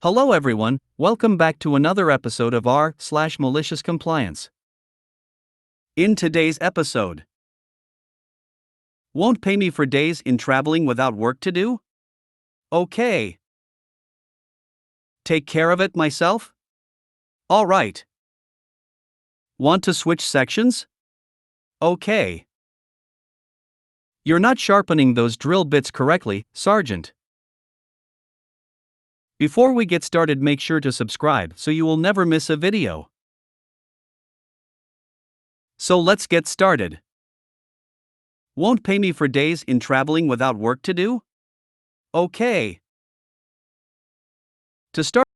Hello everyone, welcome back to another episode of r/Malicious Compliance. In today's episode, won't pay me for days in traveling without work to do? Okay. Take care of it myself? Alright. Want to switch sections? Okay. You're not sharpening those drill bits correctly, Sergeant. Before we get started, make sure to subscribe so you will never miss a video. So let's get started. Won't pay me for days in traveling without work to do? Okay. To start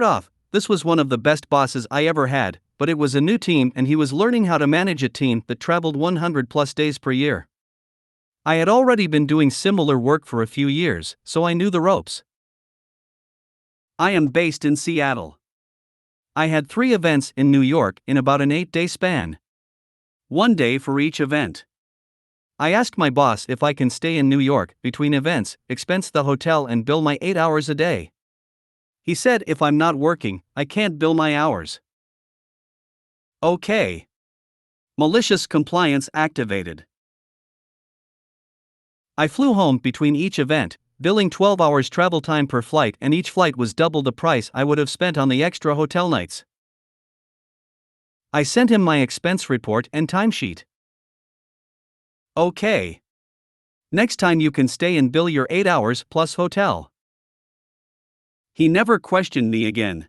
off, this was one of the best bosses I ever had, but it was a new team and he was learning how to manage a team that traveled 100 plus days per year. I had already been doing similar work for a few years, so I knew the ropes. I am based in Seattle. I had 3 events in New York in about an 8-day span. 1 day for each event. I asked my boss if I can stay in New York between events, expense the hotel and bill my 8 hours a day. He said if I'm not working, I can't bill my hours. Okay. Malicious compliance activated. I flew home between each event, billing 12 hours travel time per flight, and each flight was double the price I would have spent on the extra hotel nights. I sent him my expense report and timesheet. Okay. Next time you can stay and bill your 8 hours plus hotel. He never questioned me again.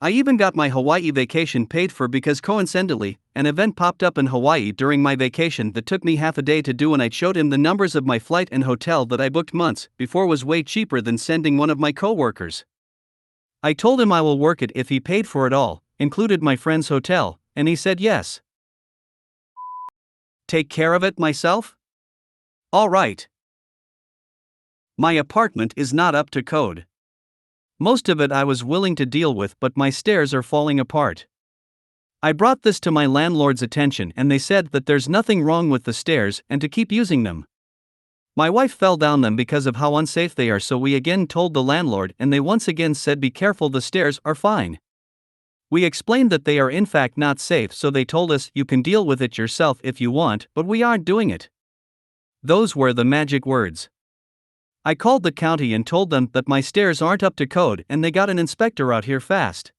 I even got my Hawaii vacation paid for because coincidentally, an event popped up in Hawaii during my vacation that took me half a day to do, and I showed him the numbers of my flight and hotel that I booked months before was way cheaper than sending one of my coworkers. I told him I will work it if he paid for it all, included my friend's hotel, and he said yes. Take care of it myself? Alright. My apartment is not up to code. Most of it I was willing to deal with, but my stairs are falling apart. I brought this to my landlord's attention and they said that there's nothing wrong with the stairs and to keep using them. My wife fell down them because of how unsafe they are, so we again told the landlord and they once again said be careful, the stairs are fine. We explained that they are in fact not safe, so they told us you can deal with it yourself if you want, but we aren't doing it. Those were the magic words. I called the county and told them that my stairs aren't up to code and they got an inspector out here fast.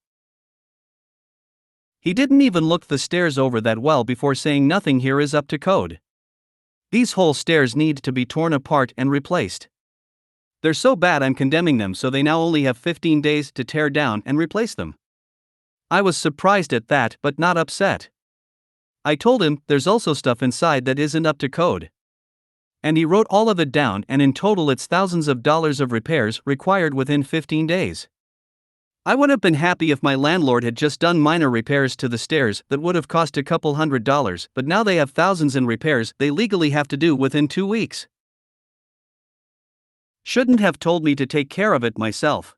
He didn't even look the stairs over that well before saying nothing here is up to code. These whole stairs need to be torn apart and replaced. They're so bad I'm condemning them, so they now only have 15 days to tear down and replace them. I was surprised at that but not upset. I told him there's also stuff inside that isn't up to code. And he wrote all of it down, and in total it's thousands of dollars of repairs required within 15 days. I would have been happy if my landlord had just done minor repairs to the stairs that would have cost a couple $100, but now they have thousands in repairs they legally have to do within 2 weeks. Shouldn't have told me to take care of it myself.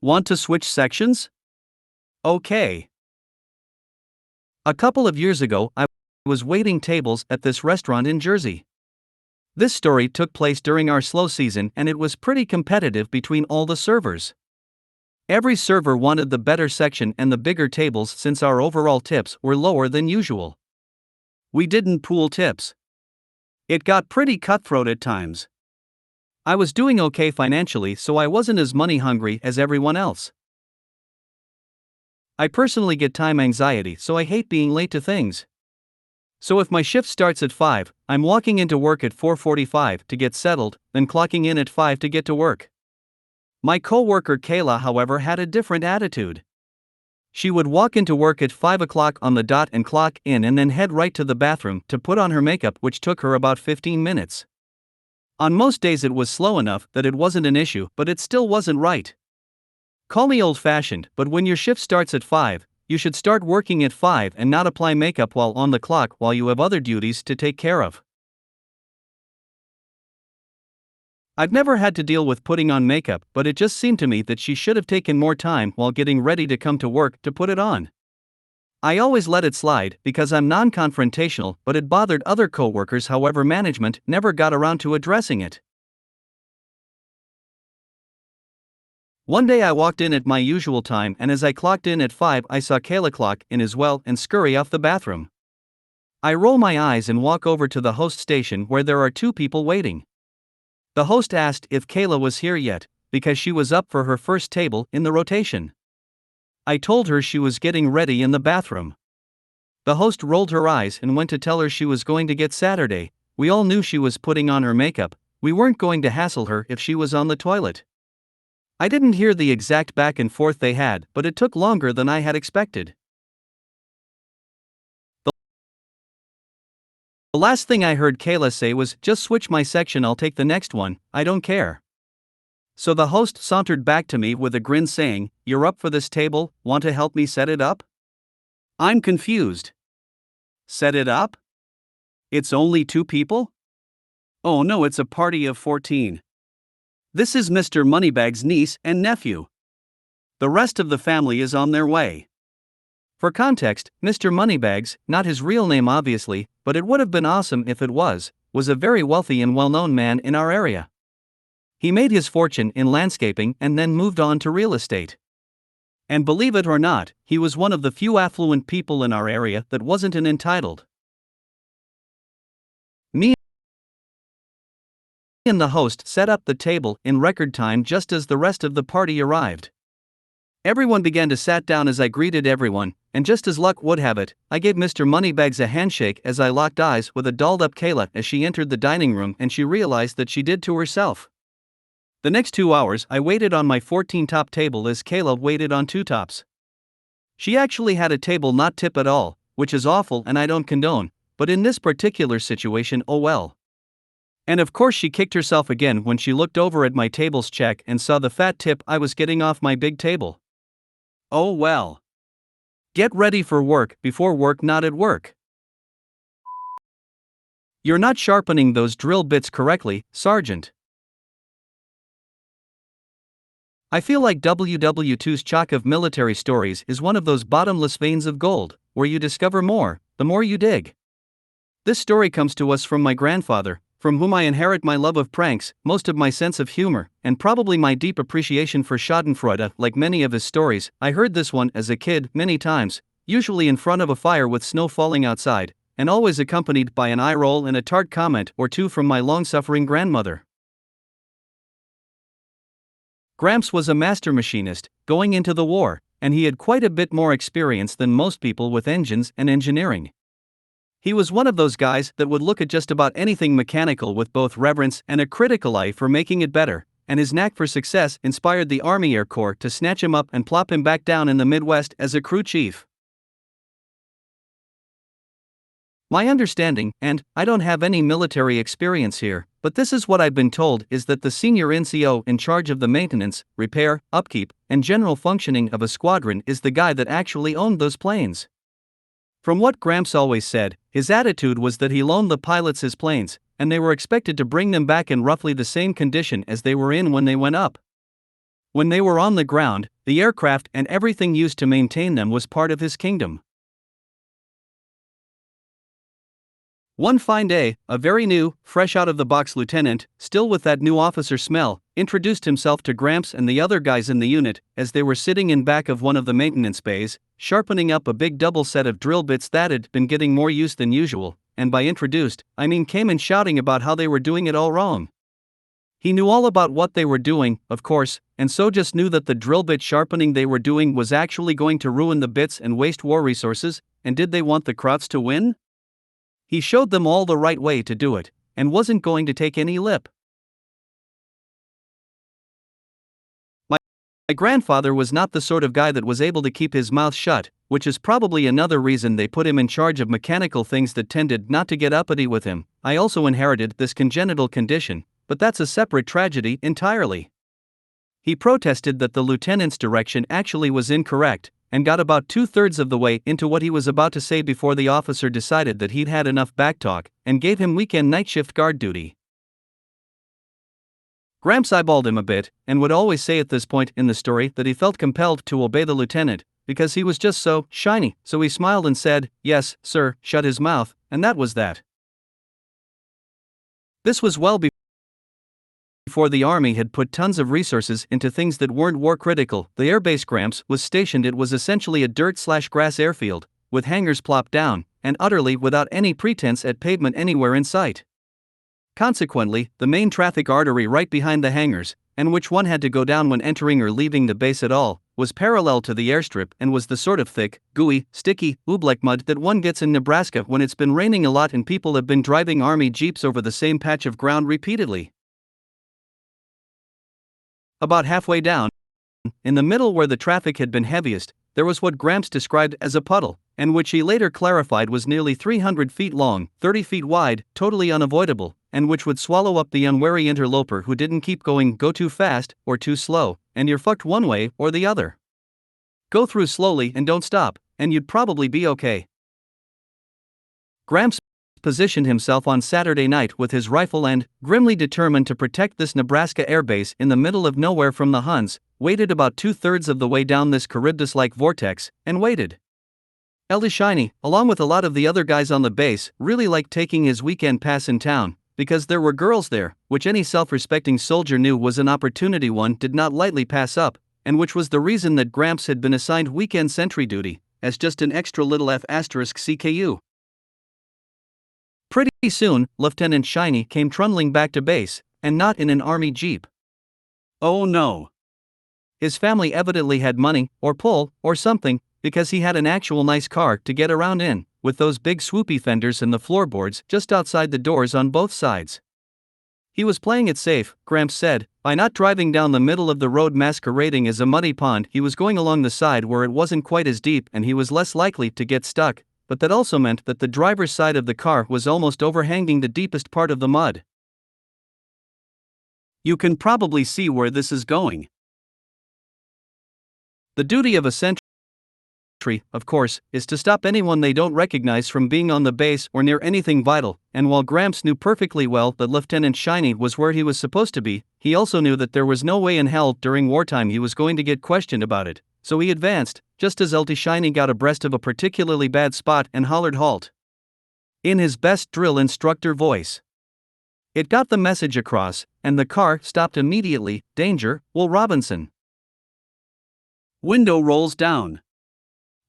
Want to switch sections? Okay. A couple of years ago, I was waiting tables at this restaurant in Jersey. This story took place during our slow season and it was pretty competitive between all the servers. Every server wanted the better section and the bigger tables since our overall tips were lower than usual. We didn't pool tips. It got pretty cutthroat at times. I was doing okay financially, so I wasn't as money hungry as everyone else. I personally get time anxiety, so I hate being late to things. So if my shift starts at 5, I'm walking into work at 4:45 to get settled, then clocking in at 5 to get to work. My coworker Kayla, however, had a different attitude. She would walk into work at 5 o'clock on the dot and clock in and then head right to the bathroom to put on her makeup, which took her about 15 minutes. On most days it was slow enough that it wasn't an issue, but it still wasn't right. Call me old-fashioned, but when your shift starts at 5, you should start working at 5 and not apply makeup while on the clock while you have other duties to take care of. I've never had to deal with putting on makeup, but it just seemed to me that she should have taken more time while getting ready to come to work to put it on. I always let it slide because I'm non-confrontational, but it bothered other coworkers, however management never got around to addressing it. One day I walked in at my usual time, and as I clocked in at 5, I saw Kayla clock in as well and scurry off the bathroom. I roll my eyes and walk over to the host station where there are 2 people waiting. The host asked if Kayla was here yet, because she was up for her first table in the rotation. I told her she was getting ready in the bathroom. The host rolled her eyes and went to tell her she was going to get Saturday. We all knew she was putting on her makeup. We weren't going to hassle her if she was on the toilet. I didn't hear the exact back and forth they had, but it took longer than I had expected. The last thing I heard Kayla say was, "Just switch my section, I'll take the next one, I don't care." So the host sauntered back to me with a grin saying, "You're up for this table, want to help me set it up?" I'm confused. Set it up? It's only 2 people? Oh no, it's a party of 14. This is Mr. Moneybags' niece and nephew. The rest of the family is on their way. For context, Mr. Moneybags, not his real name obviously, but it would have been awesome if it was a very wealthy and well-known man in our area. He made his fortune in landscaping and then moved on to real estate. And believe it or not, he was one of the few affluent people in our area that wasn't an entitled. Me and the host set up the table in record time just as the rest of the party arrived. Everyone began to sat down as I greeted everyone, and just as luck would have it, I gave Mr. Moneybags a handshake as I locked eyes with a dolled-up Kayla as she entered the dining room and she realized that she did to herself. The next 2 hours I waited on my 14-top table as Kayla waited on 2 tops. She actually had a table not tip at all, which is awful and I don't condone, but in this particular situation, oh well. And of course she kicked herself again when she looked over at my table's check and saw the fat tip I was getting off my big table. Oh well. Get ready for work before work not at work. You're not sharpening those drill bits correctly, Sergeant. I feel like WW2's chock of military stories is one of those bottomless veins of gold, where you discover more, the more you dig. This story comes to us from my grandfather, from whom I inherit my love of pranks, most of my sense of humor, and probably my deep appreciation for schadenfreude. Like many of his stories, I heard this one as a kid many times, usually in front of a fire with snow falling outside, and always accompanied by an eye roll and a tart comment or two from my long-suffering grandmother. Gramps was a master machinist, going into the war, and he had quite a bit more experience than most people with engines and engineering. He was one of those guys that would look at just about anything mechanical with both reverence and a critical eye for making it better, and his knack for success inspired the Army Air Corps to snatch him up and plop him back down in the Midwest as a crew chief. My understanding, and I don't have any military experience here, but this is what I've been told, is that the senior NCO in charge of the maintenance, repair, upkeep, and general functioning of a squadron is the guy that actually owned those planes. From what Gramps always said, his attitude was that he loaned the pilots his planes, and they were expected to bring them back in roughly the same condition as they were in when they went up. When they were on the ground, the aircraft and everything used to maintain them was part of his kingdom. One fine day, a very new, fresh out of the box lieutenant, still with that new officer smell, introduced himself to Gramps and the other guys in the unit as they were sitting in back of one of the maintenance bays, sharpening up a big double set of drill bits that had been getting more use than usual, and by introduced, I mean came in shouting about how they were doing it all wrong. He knew all about what they were doing, of course, and so just knew that the drill bit sharpening they were doing was actually going to ruin the bits and waste war resources, and did they want the Krauts to win? He showed them all the right way to do it, and wasn't going to take any lip. My grandfather was not the sort of guy that was able to keep his mouth shut, which is probably another reason they put him in charge of mechanical things that tended not to get uppity with him. I also inherited this congenital condition, but that's a separate tragedy entirely. He protested that the lieutenant's direction actually was incorrect, and got about 2/3 of the way into what he was about to say before the officer decided that he'd had enough backtalk, and gave him weekend night shift guard duty. Gramps eyeballed him a bit, and would always say at this point in the story that he felt compelled to obey the lieutenant, because he was just so shiny, so he smiled and said, "Yes, sir," shut his mouth, and that was that. This was well before the army had put tons of resources into things that weren't war critical. The airbase Gramps was stationed, it was essentially a dirt/grass airfield, with hangars plopped down, and utterly without any pretense at pavement anywhere in sight. Consequently, the main traffic artery right behind the hangars, and which one had to go down when entering or leaving the base at all, was parallel to the airstrip and was the sort of thick, gooey, sticky, oobleck mud that one gets in Nebraska when it's been raining a lot and people have been driving army jeeps over the same patch of ground repeatedly. About halfway down, in the middle where the traffic had been heaviest, there was what Gramps described as a puddle, and which he later clarified was nearly 300 feet long, 30 feet wide, totally unavoidable, and which would swallow up the unwary interloper who didn't keep going, go too fast, or too slow, and you're fucked one way or the other. Go through slowly and don't stop, and you'd probably be okay. Gramps positioned himself on Saturday night with his rifle and, grimly determined to protect this Nebraska airbase in the middle of nowhere from the Huns, waited about 2/3 of the way down this Charybdis-like vortex, and waited. Elty Shiny, along with a lot of the other guys on the base, really liked taking his weekend pass in town, because there were girls there, which any self-respecting soldier knew was an opportunity one did not lightly pass up, and which was the reason that Gramps had been assigned weekend sentry duty, as just an extra little F***CKU. Pretty soon, Lieutenant Shiny came trundling back to base, and not in an army jeep. Oh no. His family evidently had money, or pull, or something, because he had an actual nice car to get around in, with those big swoopy fenders and the floorboards just outside the doors on both sides. He was playing it safe, Gramps said, by not driving down the middle of the road masquerading as a muddy pond. He was going along the side where it wasn't quite as deep and he was less likely to get stuck, but that also meant that the driver's side of the car was almost overhanging the deepest part of the mud. You can probably see where this is going. The duty of a sentry, of course, is to stop anyone they don't recognize from being on the base or near anything vital, and while Gramps knew perfectly well that Lieutenant Shiny was where he was supposed to be, he also knew that there was no way in hell during wartime he was going to get questioned about it, so he advanced, just as Elty Shiny got abreast of a particularly bad spot and hollered halt. In his best drill instructor voice. It got the message across, and the car stopped immediately. Danger, Will Robinson. Window rolls down.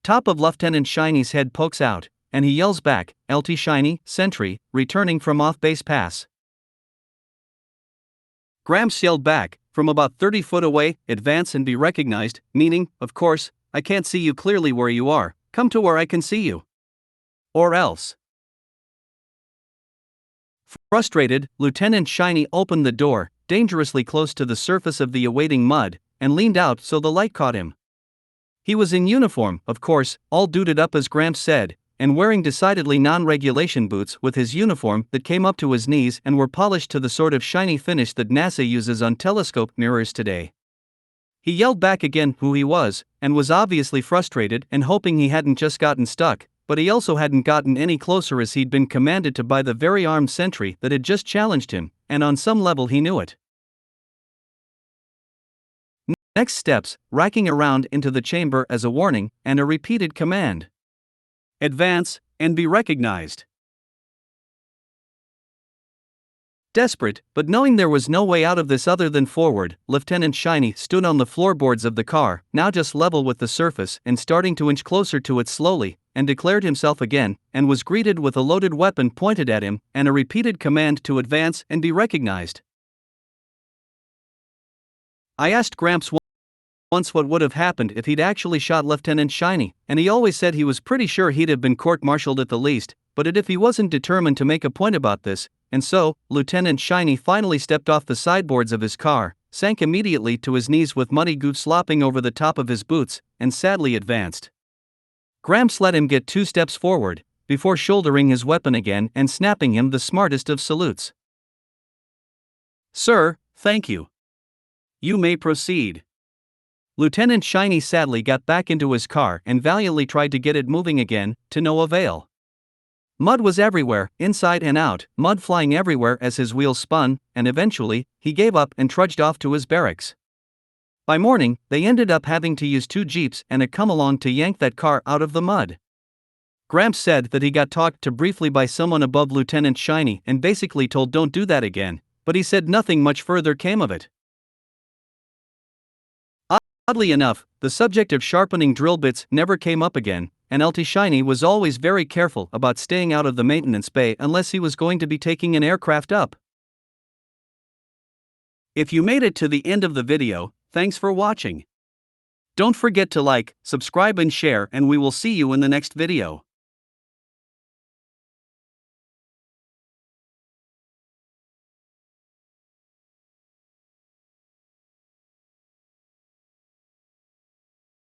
Top of Lieutenant Shiny's head pokes out, and he yells back, "Elty Shiny, sentry, returning from off-base pass." Gramps yelled back, from about 30 foot away, "Advance and be recognized," meaning, of course, "I can't see you clearly where you are, come to where I can see you. Or else." Frustrated, Lieutenant Shiny opened the door, dangerously close to the surface of the awaiting mud, and leaned out so the light caught him. He was in uniform, of course, all duded up as Gramps said, and wearing decidedly non-regulation boots with his uniform that came up to his knees and were polished to the sort of shiny finish that NASA uses on telescope mirrors today. He yelled back again who he was, and was obviously frustrated and hoping he hadn't just gotten stuck, but he also hadn't gotten any closer as he'd been commanded to by the very armed sentry that had just challenged him, and on some level he knew it. Next steps, racking around into the chamber as a warning, and a repeated command. Advance, and be recognized. Desperate, but knowing there was no way out of this other than forward, Lieutenant Shiny stood on the floorboards of the car, now just level with the surface and starting to inch closer to it slowly, and declared himself again, and was greeted with a loaded weapon pointed at him, and a repeated command to advance and be recognized. I asked Gramps once what would have happened if he'd actually shot Lieutenant Shiny, and he always said he was pretty sure he'd have been court-martialed at the least, but if he wasn't determined to make a point about this, and so, Lieutenant Shiny finally stepped off the sideboards of his car, sank immediately to his knees with muddy goo slopping over the top of his boots, and sadly advanced. Gramps let him get 2 steps forward, before shouldering his weapon again and snapping him the smartest of salutes. "Sir, thank you. You may proceed." Lieutenant Shiny sadly got back into his car and valiantly tried to get it moving again, to no avail. Mud was everywhere, inside and out, mud flying everywhere as his wheels spun, and eventually, he gave up and trudged off to his barracks. By morning, they ended up having to use 2 jeeps and a come-along to yank that car out of the mud. Gramps said that he got talked to briefly by someone above Lieutenant Shiny and basically told don't do that again, but he said nothing much further came of it. Oddly enough, the subject of sharpening drill bits never came up again, and LT Shiny was always very careful about staying out of the maintenance bay unless he was going to be taking an aircraft up. If you made it to the end of the video, thanks for watching. Don't forget to like, subscribe and share, and we will see you in the next video.